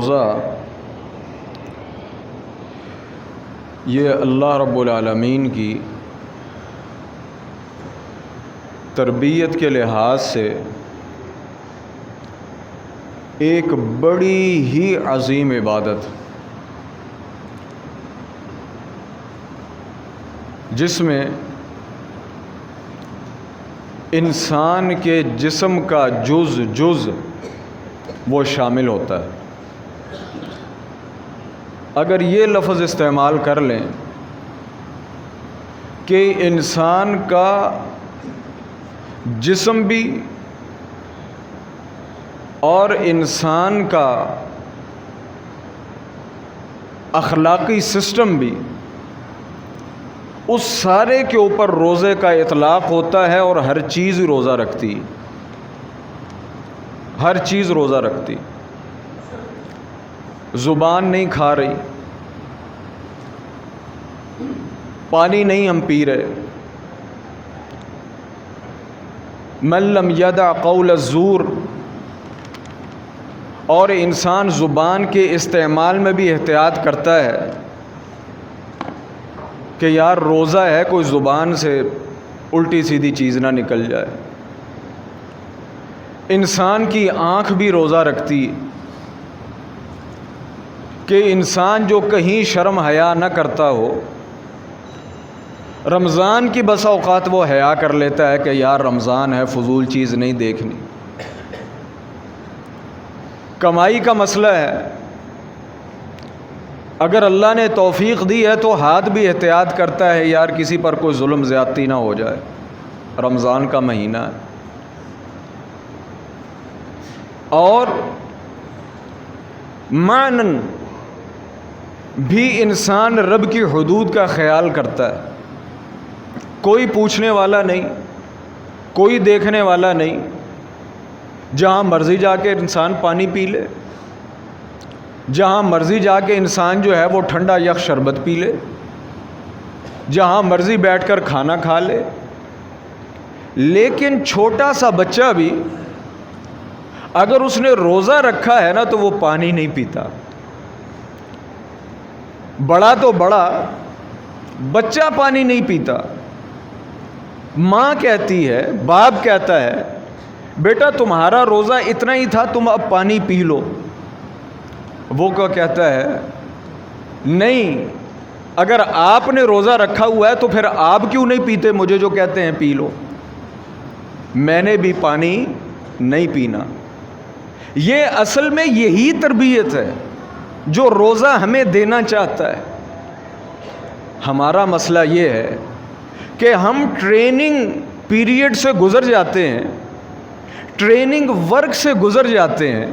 روزہ یہ اللہ رب العالمین کی تربیت کے لحاظ سے ایک بڑی ہی عظیم عبادت، جس میں انسان کے جسم کا جز وہ شامل ہوتا ہے۔ اگر یہ لفظ استعمال کر لیں کہ انسان کا جسم بھی اور انسان کا اخلاقی سسٹم بھی، اس سارے کے اوپر روزے کا اطلاق ہوتا ہے، اور ہر چیز روزہ رکھتی، ہر چیز روزہ رکھتی۔ زبان نہیں کھا رہی، پانی نہیں ہم پی رہے، من لم یدع قول الزور، اور انسان زبان کے استعمال میں بھی احتیاط کرتا ہے کہ یار روزہ ہے، کوئی زبان سے الٹی سیدھی چیز نہ نکل جائے۔ انسان کی آنکھ بھی روزہ رکھتی کہ انسان جو کہیں شرم حیا نہ کرتا ہو، رمضان کی بسا اوقات وہ حیا کر لیتا ہے کہ یار رمضان ہے، فضول چیز نہیں دیکھنی۔ کمائی کا مسئلہ ہے، اگر اللہ نے توفیق دی ہے تو ہاتھ بھی احتیاط کرتا ہے یار کسی پر کوئی ظلم زیادتی نہ ہو جائے، رمضان کا مہینہ ہے۔ اور معنن بھی انسان رب کی حدود کا خیال کرتا ہے، کوئی پوچھنے والا نہیں، کوئی دیکھنے والا نہیں، جہاں مرضی جا کے انسان پانی پی لے، جہاں مرضی جا کے انسان جو ہے وہ ٹھنڈا یک شربت پی لے، جہاں مرضی بیٹھ کر کھانا کھا لے۔ لیکن چھوٹا سا بچہ بھی اگر اس نے روزہ رکھا ہے نا تو وہ پانی نہیں پیتا۔ بڑا تو بڑا، بچہ پانی نہیں پیتا۔ ماں کہتی ہے، باپ کہتا ہے بیٹا تمہارا روزہ اتنا ہی تھا، تم اب پانی پی لو۔ وہ کیا کہتا ہے، نہیں، اگر آپ نے روزہ رکھا ہوا ہے تو پھر آپ کیوں نہیں پیتے مجھے جو کہتے ہیں پی لو؟ میں نے بھی پانی نہیں پینا۔ یہ اصل میں یہی تربیت ہے جو روزہ ہمیں دینا چاہتا ہے۔ ہمارا مسئلہ یہ ہے کہ ہم ٹریننگ پیریڈ سے گزر جاتے ہیں، ٹریننگ ورک سے گزر جاتے ہیں،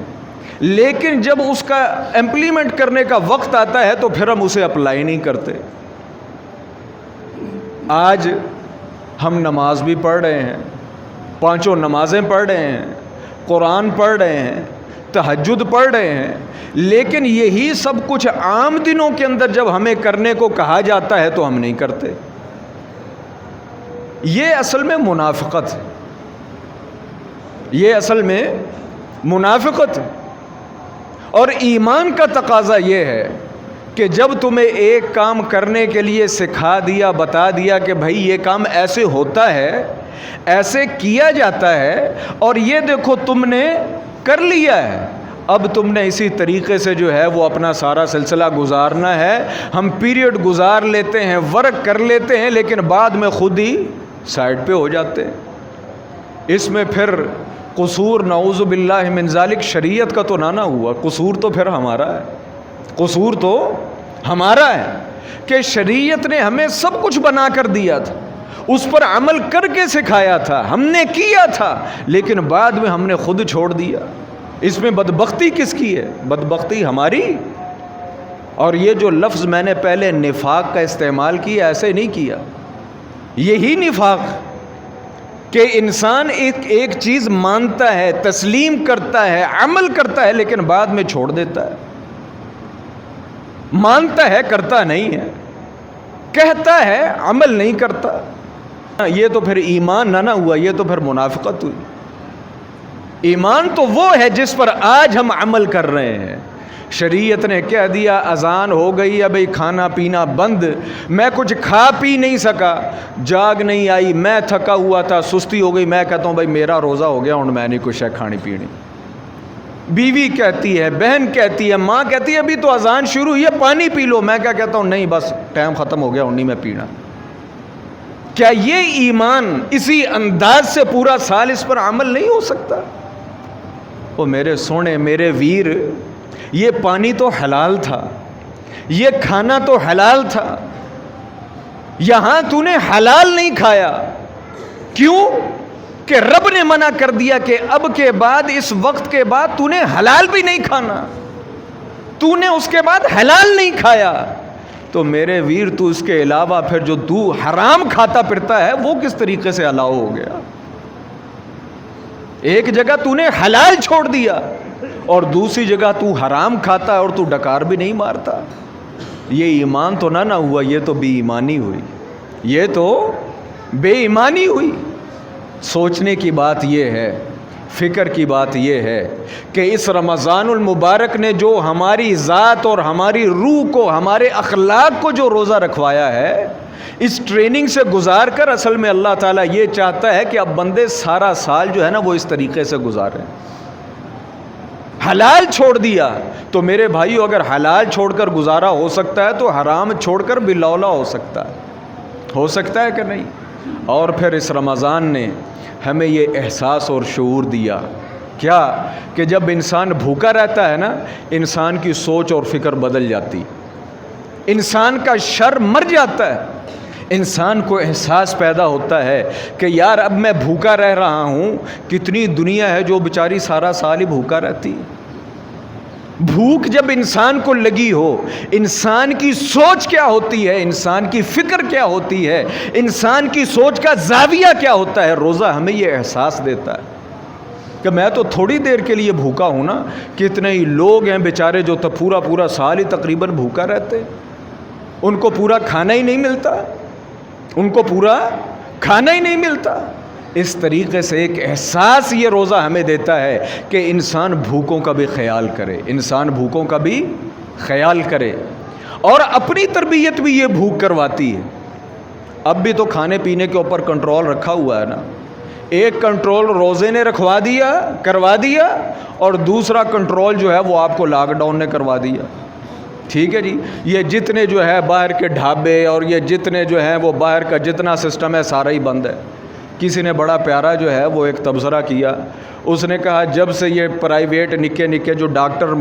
لیکن جب اس کا امپلیمنٹ کرنے کا وقت آتا ہے تو پھر ہم اسے اپلائی نہیں کرتے۔ آج ہم نماز بھی پڑھ رہے ہیں، پانچوں نمازیں پڑھ رہے ہیں، قرآن پڑھ رہے ہیں، تہجد پڑھ رہے ہیں، لیکن یہی سب کچھ عام دنوں کے اندر جب ہمیں کرنے کو کہا جاتا ہے تو ہم نہیں کرتے۔ یہ اصل میں منافقت ہے، یہ اصل میں منافقت ہے۔ اور ایمان کا تقاضا یہ ہے کہ جب تمہیں ایک کام کرنے کے لیے سکھا دیا، بتا دیا کہ بھائی یہ کام ایسے ہوتا ہے، ایسے کیا جاتا ہے، اور یہ دیکھو تم نے کر لیا ہے، اب تم نے اسی طریقے سے جو ہے وہ اپنا سارا سلسلہ گزارنا ہے۔ ہم پیریڈ گزار لیتے ہیں، ورک کر لیتے ہیں، لیکن بعد میں خود ہی سائڈ پہ ہو جاتے ہیں۔ اس میں پھر قصور نعوذ باللہ من ذالک شریعت کا تو نہ ہوا، قصور تو پھر ہمارا ہے، قصور تو ہمارا ہے کہ شریعت نے ہمیں سب کچھ بنا کر دیا تھا، اس پر عمل کر کے سکھایا تھا، ہم نے کیا تھا، لیکن بعد میں ہم نے خود چھوڑ دیا۔ اس میں بدبختی کس کی ہے؟ بدبختی ہماری۔ اور یہ جو لفظ میں نے پہلے نفاق کا استعمال کیا، ایسے نہیں کیا، یہی نفاق کہ انسان ایک چیز مانتا ہے، تسلیم کرتا ہے، عمل کرتا ہے، لیکن بعد میں چھوڑ دیتا ہے۔ مانتا ہے، کرتا نہیں ہے، کہتا ہے، عمل نہیں کرتا۔ یہ تو پھر ایمان نہ ہوا، یہ تو پھر منافقت ہوئی۔ ایمان تو وہ ہے جس پر آج ہم عمل کر رہے ہیں، شریعت نے کہہ دیا اذان ہو گئی ہے بھئی کھانا پینا بند، میں کچھ کھا پی نہیں سکا، جاگ نہیں آئی، میں تھکا ہوا تھا، سستی ہو گئی، میں کہتا ہوں بھئی میرا روزہ ہو گیا، اور میں نہیں کچھ ہے کھانی پینی۔ بیوی کہتی ہے، بہن کہتی ہے، ماں کہتی ہے ابھی تو اذان شروع ہوئی ہے پانی پی لو، میں کیا کہتا ہوں نہیں بس ٹائم ختم ہو گیا اور نہیں میں پینا۔ کیا یہ ایمان اسی انداز سے پورا سال اس پر عمل نہیں ہو سکتا؟ وہ میرے سونے میرے ویر، یہ پانی تو حلال تھا، یہ کھانا تو حلال تھا، یہاں تو نے حلال نہیں کھایا، کیوں کہ رب نے منع کر دیا کہ اب کے بعد اس وقت کے بعد تو نے حلال بھی نہیں کھانا، تو نے اس کے بعد حلال نہیں کھایا، تو میرے ویر تو اس کے علاوہ پھر جو تو حرام کھاتا پھرتا ہے وہ کس طریقے سے الاؤ ہو گیا؟ ایک جگہ تو نے حلال چھوڑ دیا اور دوسری جگہ تو حرام کھاتا ہے اور تو ڈکار بھی نہیں مارتا۔ یہ ایمان تو نہ ہوا، یہ تو بے ایمانی ہوئی، یہ تو بے ایمانی ہوئی۔ سوچنے کی بات یہ ہے، فکر کی بات یہ ہے کہ اس رمضان المبارک نے جو ہماری ذات اور ہماری روح کو، ہمارے اخلاق کو جو روزہ رکھوایا ہے، اس ٹریننگ سے گزار کر اصل میں اللہ تعالیٰ یہ چاہتا ہے کہ اب بندے سارا سال جو ہے نا وہ اس طریقے سے گزاریں۔ حلال چھوڑ دیا تو میرے بھائیو اگر حلال چھوڑ کر گزارا ہو سکتا ہے تو حرام چھوڑ کر بھی لولا ہو سکتا ہے کہ نہیں؟ اور پھر اس رمضان نے ہمیں یہ احساس اور شعور دیا کیا کہ جب انسان بھوکا رہتا ہے نا، انسان کی سوچ اور فکر بدل جاتی، انسان کا شر مر جاتا ہے، انسان کو احساس پیدا ہوتا ہے کہ یار اب میں بھوکا رہ رہا ہوں، کتنی دنیا ہے جو بیچاری سارا سال ہی بھوکا رہتی۔ بھوک جب انسان کو لگی ہو، انسان کی سوچ کیا ہوتی ہے، انسان کی فکر کیا ہوتی ہے، انسان کی سوچ کا زاویہ کیا ہوتا ہے، روزہ ہمیں یہ احساس دیتا ہے کہ میں تو تھوڑی دیر کے لیے بھوکا ہوں نا، کتنے ہی لوگ ہیں بیچارے جو تو پورا سال ہی تقریباً بھوکا رہتے، ان کو پورا کھانا ہی نہیں ملتا، ان کو پورا کھانا ہی نہیں ملتا۔ اس طریقے سے ایک احساس یہ روزہ ہمیں دیتا ہے کہ انسان بھوکوں کا بھی خیال کرے، انسان بھوکوں کا بھی خیال کرے، اور اپنی تربیت بھی یہ بھوک کرواتی ہے۔ اب بھی تو کھانے پینے کے اوپر کنٹرول رکھا ہوا ہے نا، ایک کنٹرول روزے نے کروا دیا اور دوسرا کنٹرول جو ہے وہ آپ کو لاک ڈاؤن نے کروا دیا۔ ٹھیک ہے جی، یہ جتنے جو ہے باہر کے ڈھابے اور یہ جتنے جو ہیں وہ باہر کا جتنا سسٹم ہے سارا ہی بند ہے۔ کسی نے بڑا پیارا جو ہے وہ ایک تبصرہ کیا، اس نے کہا جب سے یہ پرائیویٹ نکے جو ڈاکٹر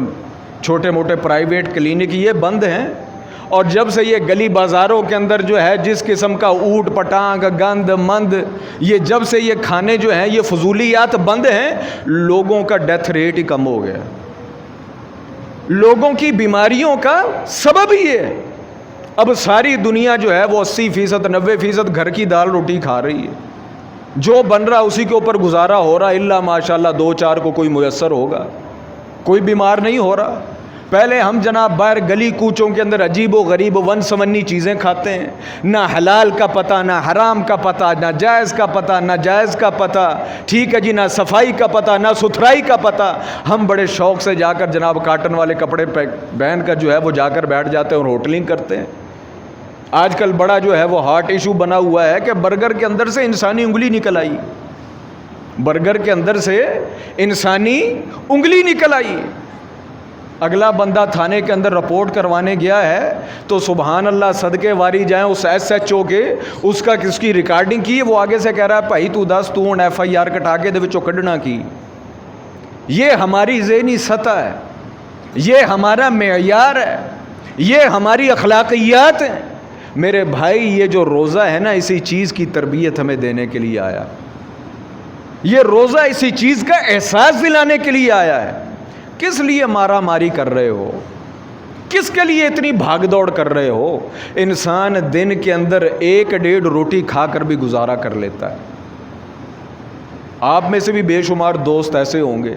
چھوٹے موٹے پرائیویٹ کلینک یہ بند ہیں، اور جب سے یہ گلی بازاروں کے اندر جو ہے جس قسم کا اوٹ پٹانگ گند مند یہ جب سے یہ کھانے جو ہیں یہ فضولیات بند ہیں، لوگوں کا ڈیتھ ریٹ ہی کم ہو گیا، لوگوں کی بیماریوں کا سبب ہی ہے۔ اب ساری دنیا جو ہے وہ 80% 90% گھر کی دال روٹی کھا رہی ہے، جو بن رہا اسی کے اوپر گزارا ہو رہا، اللہ ماشاءاللہ 2-4 کو کوئی میسر ہوگا، کوئی بیمار نہیں ہو رہا۔ پہلے ہم جناب باہر گلی کوچوں کے اندر عجیب و غریب ون سمنی چیزیں کھاتے ہیں، نہ حلال کا پتہ، نہ حرام کا پتہ، نہ جائز کا پتہ، نہ جائز کا پتہ، ٹھیک ہے جی، نہ صفائی کا پتہ، نہ ستھرائی کا پتہ۔ ہم بڑے شوق سے جا کر جناب کاٹن والے کپڑے پہن کر جو ہے وہ جا کر بیٹھ جاتے ہیں اور ہوٹلنگ کرتے ہیں۔ آج کل بڑا جو ہے وہ ہاٹ ایشو بنا ہوا ہے کہ برگر کے اندر سے انسانی انگلی نکل آئی، برگر کے اندر سے انسانی انگلی نکل آئی۔ اگلا بندہ تھانے کے اندر رپورٹ کروانے گیا ہے تو سبحان اللہ صدقے واری جائیں اس SHO کے اس کی ریکارڈنگ کی، وہ آگے سے کہہ رہا ہے بھائی تو دس تو FIR کٹا کے دے وچوں کڈنا کی۔ یہ ہماری ذہنی سطح ہے، یہ ہمارا معیار ہے، یہ ہماری اخلاقیات ہیں۔ میرے بھائی یہ جو روزہ ہے نا اسی چیز کی تربیت ہمیں دینے کے لیے آیا، یہ روزہ اسی چیز کا احساس دلانے کے لیے آیا ہے۔ کس لیے مارا ماری کر رہے ہو، کس کے لیے اتنی بھاگ دوڑ کر رہے ہو؟ انسان دن کے اندر 1-1.5 روٹی کھا کر بھی گزارا کر لیتا ہے۔ آپ میں سے بھی بے شمار دوست ایسے ہوں گے،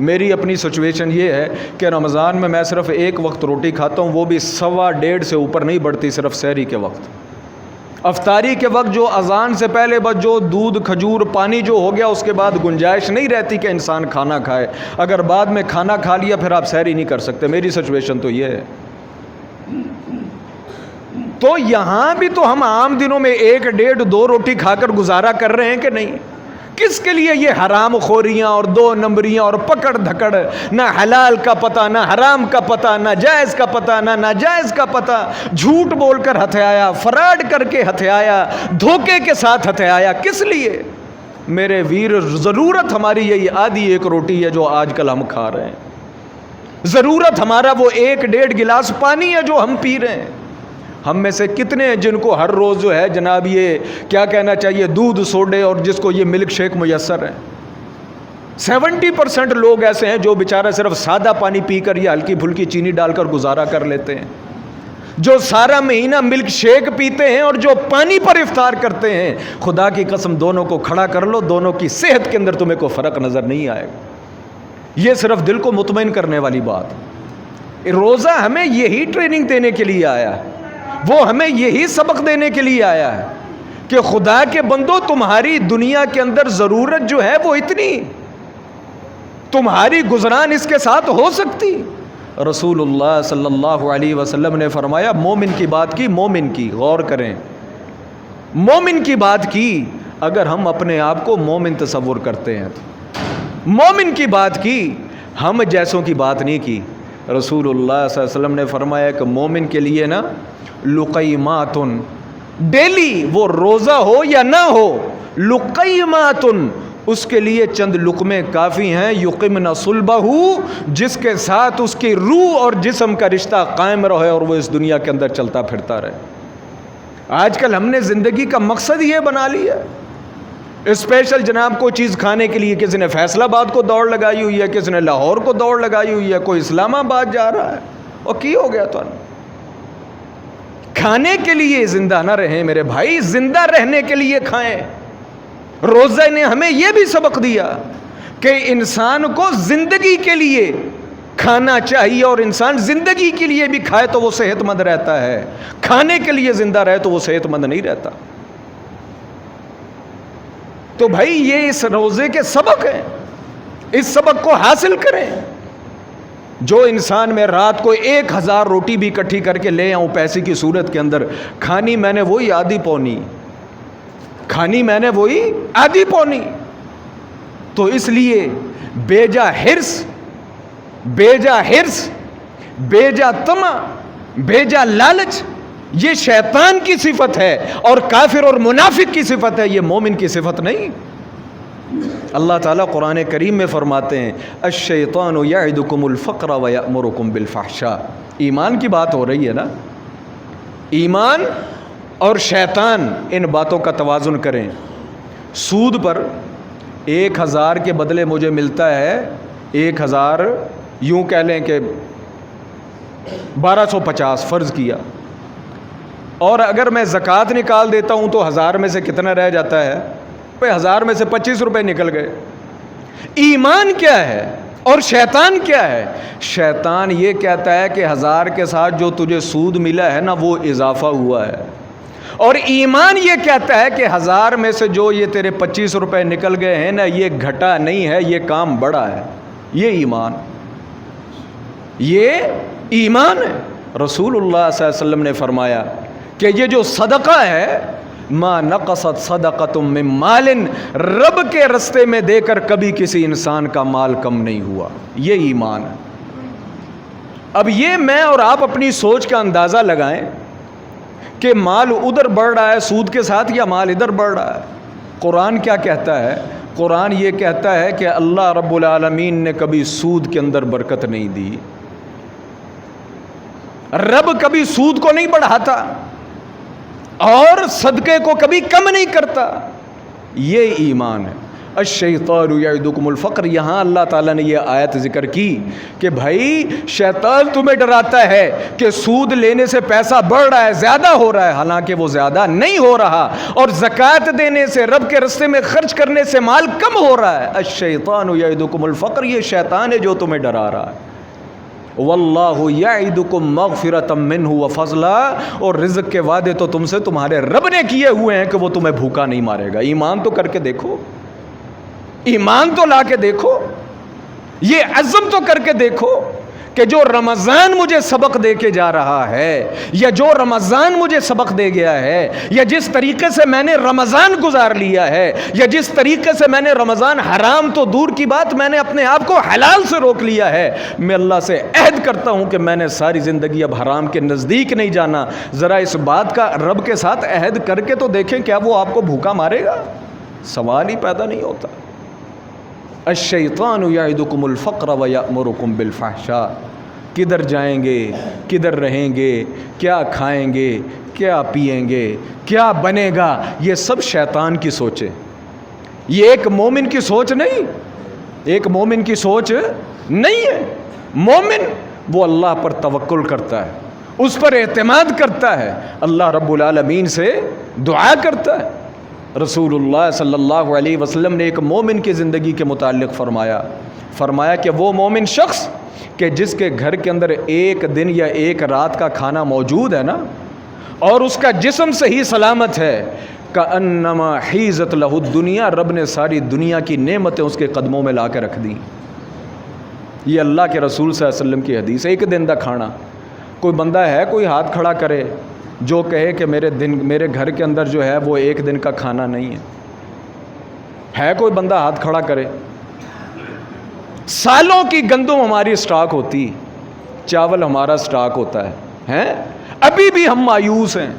میری اپنی سچویشن یہ ہے کہ رمضان میں صرف 1 وقت روٹی کھاتا ہوں، وہ بھی 1.25 سے اوپر نہیں بڑھتی، صرف سحری کے وقت۔ افطاری کے وقت جو اذان سے پہلے بس جو دودھ کھجور پانی جو ہو گیا، اس کے بعد گنجائش نہیں رہتی کہ انسان کھانا کھائے. اگر بعد میں کھانا کھا لیا پھر آپ سحری نہیں کر سکتے. میری سچویشن تو یہ ہے. تو یہاں بھی تو ہم عام دنوں میں 1 1.5 2 روٹی کھا کر گزارا کر رہے ہیں کہ نہیں؟ کس کے لیے یہ حرام خوریاں اور 2 نمبریاں اور پکڑ دھکڑ، نہ حلال کا پتہ، نہ حرام کا پتہ، نہ جائز کا پتہ، نہ ناجائز کا پتہ، جھوٹ بول کر ہتھیایا، فراڈ کر کے ہتھیایا، دھوکے کے ساتھ ہتھیایا. کس لیے میرے ویر؟ ضرورت ہماری یہی آدھی 1 روٹی ہے جو آج کل ہم کھا رہے ہیں. ضرورت ہمارا وہ 1 1.5 گلاس پانی ہے جو ہم پی رہے ہیں. ہم میں سے کتنے ہیں جن کو ہر روز جو ہے جناب یہ کیا کہنا چاہیے دودھ سوڈے اور جس کو یہ ملک شیک میسر ہے؟ 70% لوگ ایسے ہیں جو بیچارہ صرف سادہ پانی پی کر یا ہلکی پھلکی چینی ڈال کر گزارا کر لیتے ہیں، جو سارا مہینہ ملک شیک پیتے ہیں اور جو پانی پر افطار کرتے ہیں. خدا کی قسم دونوں کو کھڑا کر لو، دونوں کی صحت کے اندر تمہیں کوئی فرق نظر نہیں آئے گا. یہ صرف دل کو مطمئن کرنے والی بات. روزہ ہمیں یہی ٹریننگ دینے کے لیے آیا ہے، وہ ہمیں یہی سبق دینے کے لیے آیا ہے کہ خدا کے بندو تمہاری دنیا کے اندر ضرورت جو ہے وہ اتنی، تمہاری گزران اس کے ساتھ ہو سکتی. رسول اللہ صلی اللہ علیہ وسلم نے فرمایا مومن کی بات کی، مومن کی، غور کریں، مومن کی بات کی. اگر ہم اپنے آپ کو مومن تصور کرتے ہیں تو مومن کی بات کی، ہم جیسوں کی بات نہیں کی. رسول اللہ صلی اللہ علیہ وسلم نے فرمایا کہ مومن کے لیے نا لقیماتن، ڈیلی وہ روزہ ہو یا نہ ہو، لقیماتن، اس کے لیے چند لقمے کافی ہیں، یقمن صلبہ، جس کے ساتھ اس کی روح اور جسم کا رشتہ قائم رہے اور وہ اس دنیا کے اندر چلتا پھرتا رہے. آج کل ہم نے زندگی کا مقصد یہ بنا لیا ہے. اسپیشل جناب کوئی چیز کھانے کے لیے کسی نے فیصل آباد کو دوڑ لگائی ہوئی ہے، کسی نے لاہور کو دوڑ لگائی ہوئی ہے، کوئی اسلام آباد جا رہا ہے. اور کی ہو گیا تو کھانے کے لیے زندہ نہ رہیں میرے بھائی، زندہ رہنے کے لیے کھائیں. روزہ نے ہمیں یہ بھی سبق دیا کہ انسان کو زندگی کے لیے کھانا چاہیے، اور انسان زندگی کے لیے بھی کھائے تو وہ صحت مند رہتا ہے، کھانے کے لیے زندہ رہے تو وہ صحت مند نہیں رہتا. تو بھائی یہ اس روزے کے سبق ہیں، اس سبق کو حاصل کریں. جو انسان میں رات کو 1000 روٹی بھی اکٹھی کر کے لے آؤں پیسے کی صورت کے اندر، کھانی میں نے وہی آدھی پونی، کھانی میں نے وہی آدھی پونی. تو اس لیے بیجا حرص، بیجا حرص، بیجا طمع، بیجا لالچ، یہ شیطان کی صفت ہے اور کافر اور منافق کی صفت ہے، یہ مومن کی صفت نہیں. اللہ تعالیٰ قرآن کریم میں فرماتے ہیں الشیطان یعدکم الفقر ویأمرکم بالفحشاء. ایمان کی بات ہو رہی ہے نا، ایمان اور شیطان، ان باتوں کا توازن کریں. سود پر 1000 کے بدلے مجھے ملتا ہے 1000، یوں کہہ لیں کہ 1250 فرض کیا، اور اگر میں زکوٰۃ نکال دیتا ہوں تو 1000 میں سے کتنا رہ جاتا ہے؟ 1000 میں سے 25 روپے نکل گئے. ایمان کیا ہے اور شیطان کیا ہے؟ شیطان یہ کہتا ہے کہ 1000 کے ساتھ جو تجھے سود ملا ہے نا وہ اضافہ ہوا ہے، اور ایمان یہ کہتا ہے کہ 1000 میں سے جو یہ تیرے 25 روپے نکل گئے ہیں نا یہ گھٹا نہیں ہے، یہ کام بڑا ہے. یہ ایمان، یہ ایمان ہے. رسول اللہ صلی اللہ علیہ وسلم نے فرمایا کہ یہ جو صدقہ ہے، ما نقصت صدقۃ من مال، رب کے رستے میں دے کر کبھی کسی انسان کا مال کم نہیں ہوا. یہ ایمان ہے. اب یہ میں اور آپ اپنی سوچ کا اندازہ لگائیں کہ مال ادھر بڑھ رہا ہے سود کے ساتھ یا مال ادھر بڑھ رہا ہے. قرآن کیا کہتا ہے؟ قرآن یہ کہتا ہے کہ اللہ رب العالمین نے کبھی سود کے اندر برکت نہیں دی. رب کبھی سود کو نہیں بڑھاتا اور صدقے کو کبھی کم نہیں کرتا. یہ ایمان ہے. الشیطان یعدکم الفقر، یہاں اللہ تعالیٰ نے یہ آیت ذکر کی کہ بھائی شیطان تمہیں ڈراتا ہے کہ سود لینے سے پیسہ بڑھ رہا ہے، زیادہ ہو رہا ہے، حالانکہ وہ زیادہ نہیں ہو رہا، اور زکوٰۃ دینے سے، رب کے راستے میں خرچ کرنے سے مال کم ہو رہا ہے. الشیطان یعدکم الفقر، یہ شیطان ہے جو تمہیں ڈرا رہا ہے. واللہ یعدکم مغفرۃ منہ وفضلا، اور رزق کے وعدے تو تم سے تمہارے رب نے کیے ہوئے ہیں کہ وہ تمہیں بھوکا نہیں مارے گا۔ ایمان تو کر کے دیکھو، ایمان تو لا کے دیکھو، یہ عزم تو کر کے دیکھو کہ جو رمضان مجھے سبق دے کے جا رہا ہے، یا جو رمضان مجھے سبق دے گیا ہے، یا جس طریقے سے میں نے رمضان گزار لیا ہے، یا جس طریقے سے میں نے رمضان حرام تو دور کی بات میں نے اپنے آپ کو حلال سے روک لیا ہے، میں اللہ سے عہد کرتا ہوں کہ میں نے ساری زندگی اب حرام کے نزدیک نہیں جانا۔ ذرا اس بات کا رب کے ساتھ عہد کر کے تو دیکھیں، کیا وہ آپ کو بھوکا مارے گا؟ سوال ہی پیدا نہیں ہوتا۔ الشیطان یعدکم الفقر ویأمرکم بالفحشاء، کدھر جائیں گے، کدھر رہیں گے، کیا کھائیں گے، کیا پئیں گے، کیا بنے گا، یہ سب شیطان کی سوچیں، یہ ایک مومن کی سوچ نہیں، ایک مومن کی سوچ نہیں ہے۔ مومن وہ اللہ پر توکل کرتا ہے، اس پر اعتماد کرتا ہے، اللہ رب العالمین سے دعا کرتا ہے۔ رسول اللہ صلی اللہ علیہ وسلم نے ایک مومن کی زندگی کے متعلق فرمایا کہ وہ مومن شخص کہ جس کے گھر کے اندر ایک دن یا ایک رات کا کھانا موجود ہے نا، اور اس کا جسم صحیح سلامت ہے، کأنما حیزت لہ الدنیا، رب نے ساری دنیا کی نعمتیں اس کے قدموں میں لا کے رکھ دیں۔ یہ اللہ کے رسول صلی اللہ علیہ وسلم کی حدیث ہے۔ ایک دن کا کھانا، کوئی بندہ ہے کوئی ہاتھ کھڑا کرے جو کہے کہ میرے گھر کے اندر جو ہے وہ ایک دن کا کھانا نہیں ہے کوئی بندہ ہاتھ کھڑا کرے؟ سالوں کی گندم ہماری سٹاک ہوتی، چاول ہمارا سٹاک ہوتا ہے، ابھی بھی ہم مایوس ہیں،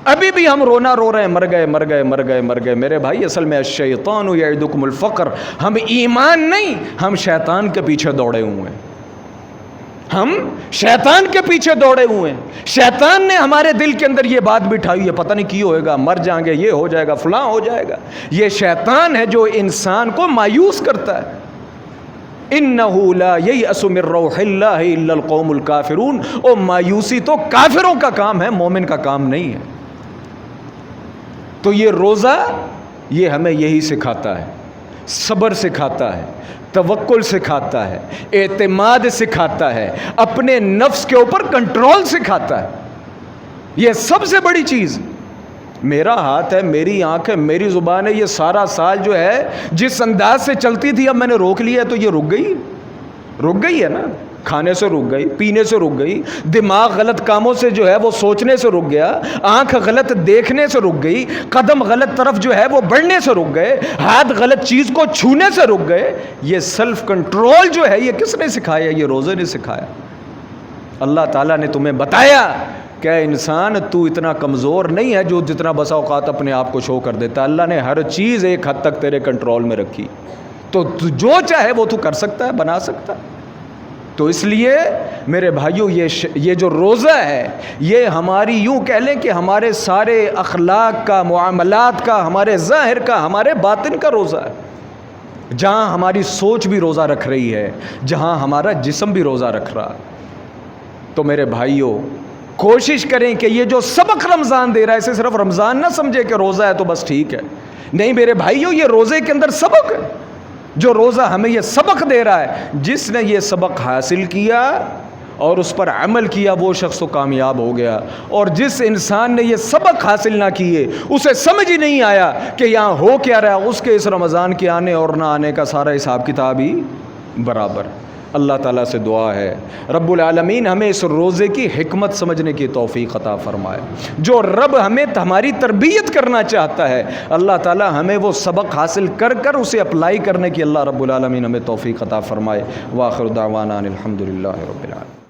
ابھی بھی ہم رونا رو رہے ہیں، مر گئے مر گئے مر گئے مر گئے۔ میرے بھائی اصل میں الشیطان یعدکم الفقر، ہم ایمان نہیں، ہم شیطان کے پیچھے دوڑے ہوئے ہیں، ہم شیطان کے پیچھے دوڑے ہوئے ہیں۔ شیطان نے ہمارے دل کے اندر یہ بات بٹھائی ہے، پتہ نہیں کی ہوئے گا، مر جائیں گے، یہ ہو جائے گا، فلاں ہو جائے گا۔ یہ شیطان ہے جو انسان کو مایوس کرتا ہے۔ اِنَّهُ لَا يَيْأَسُ مِن رَّوْحِ اللَّهِ إِلَّا الْقَوْمُ الْكَافِرُونَ، اور مایوسی تو کافروں کا کام ہے، مومن کا کام نہیں ہے۔ تو یہ روزہ یہ ہمیں یہی سکھاتا ہے، صبر سکھاتا ہے، توکل سکھاتا ہے، اعتماد سکھاتا ہے، اپنے نفس کے اوپر کنٹرول سکھاتا ہے۔ یہ سب سے بڑی چیز، میرا ہاتھ ہے، میری آنکھ ہے، میری زبان ہے، یہ سارا سال جو ہے جس انداز سے چلتی تھی اب میں نے روک لیا ہے، تو یہ رک گئی ہے نا، کھانے سے رک گئی، پینے سے رک گئی، دماغ غلط کاموں سے جو ہے وہ سوچنے سے رک گیا، آنکھ غلط دیکھنے سے رک گئی، قدم غلط طرف جو ہے وہ بڑھنے سے رک گئے، ہاتھ غلط چیز کو چھونے سے رک گئے۔ یہ سیلف کنٹرول جو ہے یہ کس نے سکھایا؟ یہ روزے نے سکھایا۔ اللہ تعالیٰ نے تمہیں بتایا کہ انسان تو اتنا کمزور نہیں ہے جو جتنا بسا اوقات اپنے آپ کو شو کر دیتا۔ اللہ نے ہر چیز ایک حد تک تیرے کنٹرول میں رکھی، تو جو چاہے وہ تو کر سکتا ہے، بنا سکتا ہے۔ تو اس لیے میرے بھائیوں یہ جو روزہ ہے یہ ہماری یوں کہہ لیں کہ ہمارے سارے اخلاق کا، معاملات کا، ہمارے ظاہر کا، ہمارے باطن کا روزہ ہے۔ جہاں ہماری سوچ بھی روزہ رکھ رہی ہے، جہاں ہمارا جسم بھی روزہ رکھ رہا۔ تو میرے بھائیوں کوشش کریں کہ یہ جو سبق رمضان دے رہا ہے اسے صرف رمضان نہ سمجھے کہ روزہ ہے تو بس ٹھیک ہے، نہیں میرے بھائیوں یہ روزے کے اندر سبق ہے۔ جو روزہ ہمیں یہ سبق دے رہا ہے، جس نے یہ سبق حاصل کیا اور اس پر عمل کیا وہ شخص تو کامیاب ہو گیا، اور جس انسان نے یہ سبق حاصل نہ کیے، اسے سمجھ ہی نہیں آیا کہ یہاں ہو کیا رہا، اس کے اس رمضان کے آنے اور نہ آنے کا سارا حساب کتاب ہی برابر۔ اللہ تعالیٰ سے دعا ہے رب العالمین ہمیں اس روزے کی حکمت سمجھنے کی توفیق عطا فرمائے۔ جو رب ہمیں ہماری تربیت کرنا چاہتا ہے، اللہ تعالیٰ ہمیں وہ سبق حاصل کر کر اسے اپلائی کرنے کی اللہ رب العالمین ہمیں توفیق عطا فرمائے۔ وآخر دعوانا الحمدللہ رب العالمین۔